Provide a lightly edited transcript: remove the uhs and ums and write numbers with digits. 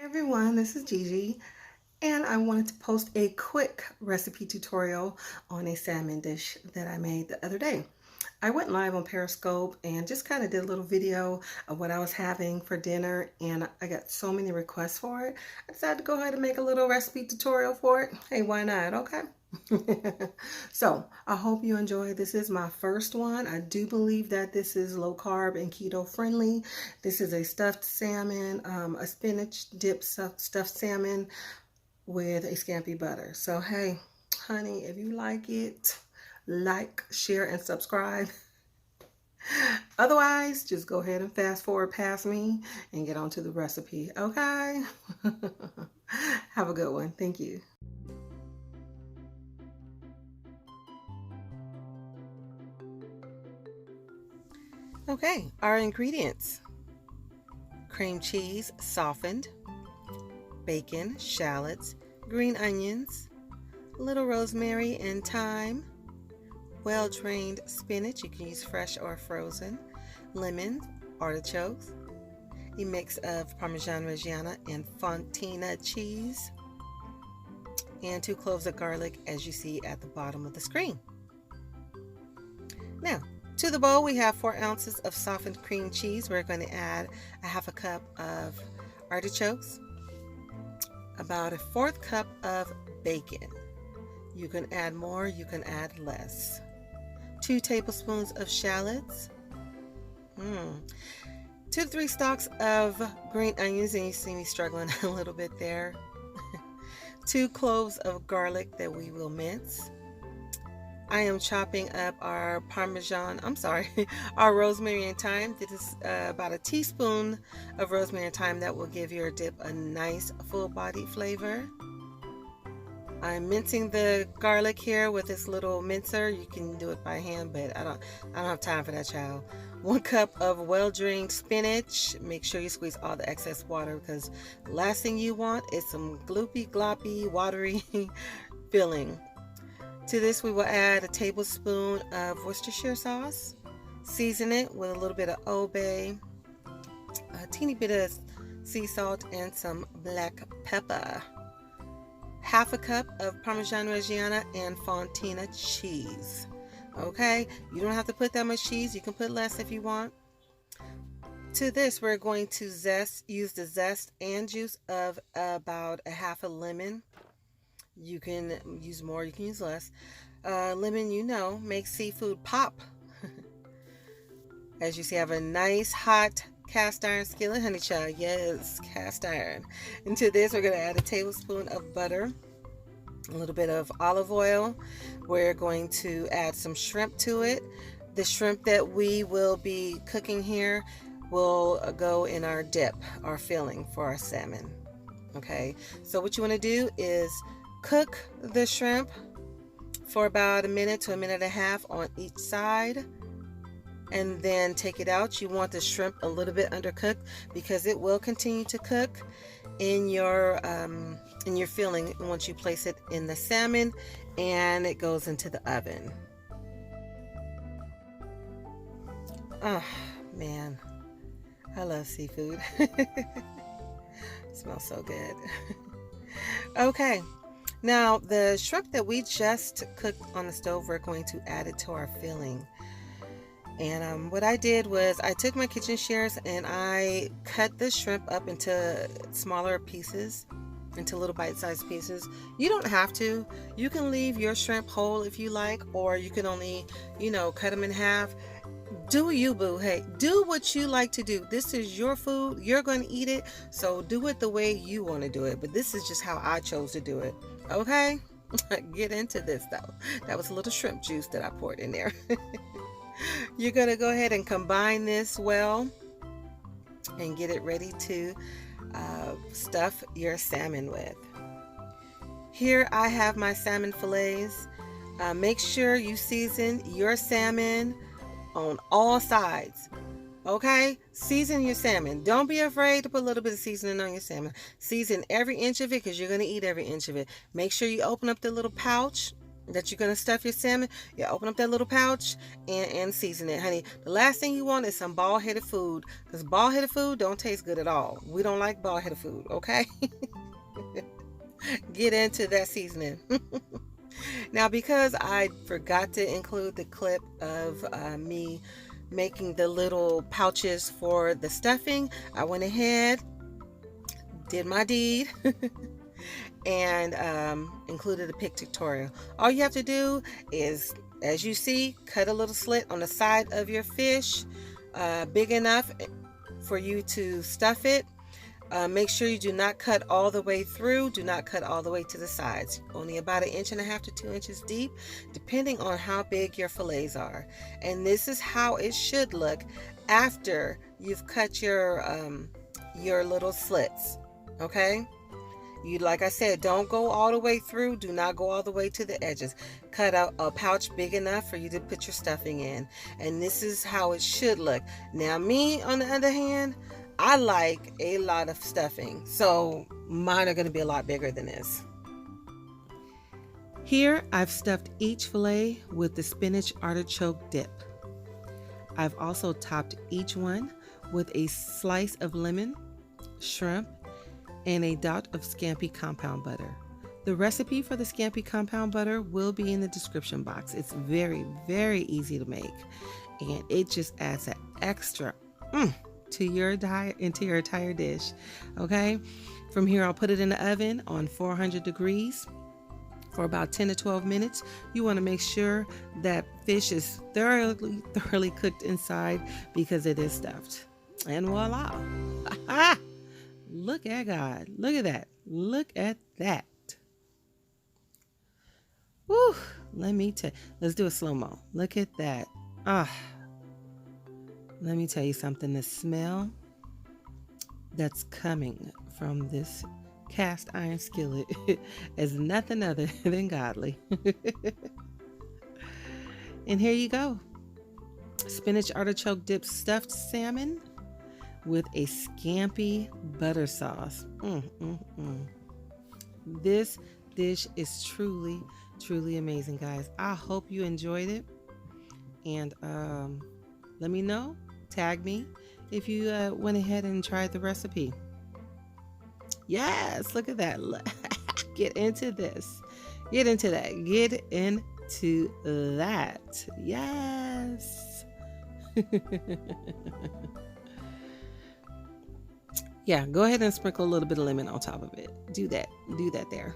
Everyone, this is Gigi, and I wanted to post a quick recipe tutorial on a salmon dish that I made the other day. I went live on Periscope and just kind of did a little video of what I was having for dinner, and I got so many requests for it. I decided to go ahead and make a little recipe tutorial for it. Hey, why not? Okay. So I hope you enjoy. This is my first one. I do believe that this is low carb and keto friendly. This is a stuffed salmon, a spinach dip stuffed salmon with a scampi butter. So hey, honey, if you like it, like, share, and subscribe. Otherwise, just go ahead and fast forward past me and get on to the recipe, okay? Have a good one. Thank you. Okay, our ingredients: cream cheese softened, bacon, shallots, green onions, little rosemary and thyme, well-drained spinach, you can use fresh or frozen, lemon, artichokes, a mix of Parmesan, Reggiana, and Fontina cheese, and 2 cloves of garlic, as you see at the bottom of the screen. Now, to the bowl, we have 4 ounces of softened cream cheese. We're going to add a half a cup of artichokes, about a 1/4 cup of bacon. You can add more, you can add less. 2 tablespoons of shallots, 2 to 3 stalks of green onions, and you see me struggling a little bit there. 2 cloves of garlic that we will mince. I am chopping up our our rosemary and thyme. This is about a teaspoon of rosemary and thyme that will give your dip a nice full-bodied flavor. I'm mincing the garlic here with this little mincer. You can do it by hand, but I don't have time for that, child. 1 cup of well-drained spinach. Make sure you squeeze all the excess water, because the last thing you want is some gloopy, gloppy, watery filling. To this, we will add a tablespoon of Worcestershire sauce. Season it with a little bit of Old Bay, a teeny bit of sea salt, and some black pepper. Half a cup of Parmesan, Reggiana, and Fontina cheese. Okay, you don't have to put that much cheese. You can put less if you want. To this, we're going to use the zest and juice of about a half a lemon. You can use more, you can use less. Lemon, makes seafood pop. As you see, I have a nice hot cast iron skillet, honey child. Yes, cast iron. Into this, we're going to add a tablespoon of butter, a little bit of olive oil. We're going to add some shrimp to it. The shrimp that we will be cooking here will go in our dip, our filling for our salmon. Okay, so what you want to do is cook the shrimp for about 1 minute to 1.5 minutes on each side, and then take it out. You want the shrimp a little bit undercooked, because it will continue to cook in your filling once you place it in the salmon and it goes into the oven. Oh man, I love seafood. It smells so good. Okay, now the shrimp that we just cooked on the stove, we're going to add it to our filling. And what I did was I took my kitchen shears and I cut the shrimp up into smaller pieces, into little bite-sized pieces. You don't have to. You can leave your shrimp whole if you like, or you can only, cut them in half. Do you, boo. Hey, do what you like to do. This is your food. You're going to eat it, so do it the way you want to do it. But this is just how I chose to do it. Okay? Get into this, though. That was a little shrimp juice that I poured in there. You're going to go ahead and combine this well and get it ready to stuff your salmon with. Here I have my salmon fillets. Make sure you season your salmon on all sides. Okay? Season your salmon. Don't be afraid to put a little bit of seasoning on your salmon. Season every inch of it, because you're going to eat every inch of it. Make sure you open up the little pouch. that you're going to stuff your salmon, you open up that little pouch and season it, honey. The last thing you want is some bald-headed food, because bald-headed food don't taste good at all. We don't like bald-headed food, okay? Get into that seasoning. Now, because I forgot to include the clip of me making the little pouches for the stuffing, I went ahead, did my deed, and included a pic tutorial. All you have to do is, as you see, cut a little slit on the side of your fish, big enough for you to stuff it. Make sure you do not cut all the way through. Do not cut all the way to the sides. Only about 1.5 inches to 2 inches deep, depending on how big your fillets are. And this is how it should look after you've cut your little slits. Okay? You, like I said, don't go all the way through. Do not go all the way to the edges. Cut out a pouch big enough for you to put your stuffing in. And this is how it should look. Now, me, on the other hand, I like a lot of stuffing, so mine are going to be a lot bigger than this. Here, I've stuffed each fillet with the spinach artichoke dip. I've also topped each one with a slice of lemon, shrimp, and a dot of Scampi compound butter. The recipe for the Scampi compound butter will be in the description box. It's very, very easy to make, and it just adds an extra to your entire dish. Okay, from here I'll put it in the oven on 400 degrees for about 10 to 12 minutes. You want to make sure that fish is thoroughly cooked inside, because it is stuffed. And voila. Look at God. Look at that. Look at that. Woo. Let's do a slow-mo. Look at that. Let me tell you something. The smell that's coming from this cast iron skillet is nothing other than godly. And here you go. Spinach artichoke dipped stuffed salmon with a scampi butter sauce. This dish is truly, truly amazing, guys. I hope you enjoyed it. And let me know. Tag me if you went ahead and tried the recipe. Yes, look at that. Get into this. Get into that. Get into that. Yes. Yeah, go ahead and sprinkle a little bit of lemon on top of it. Do that. Do that there.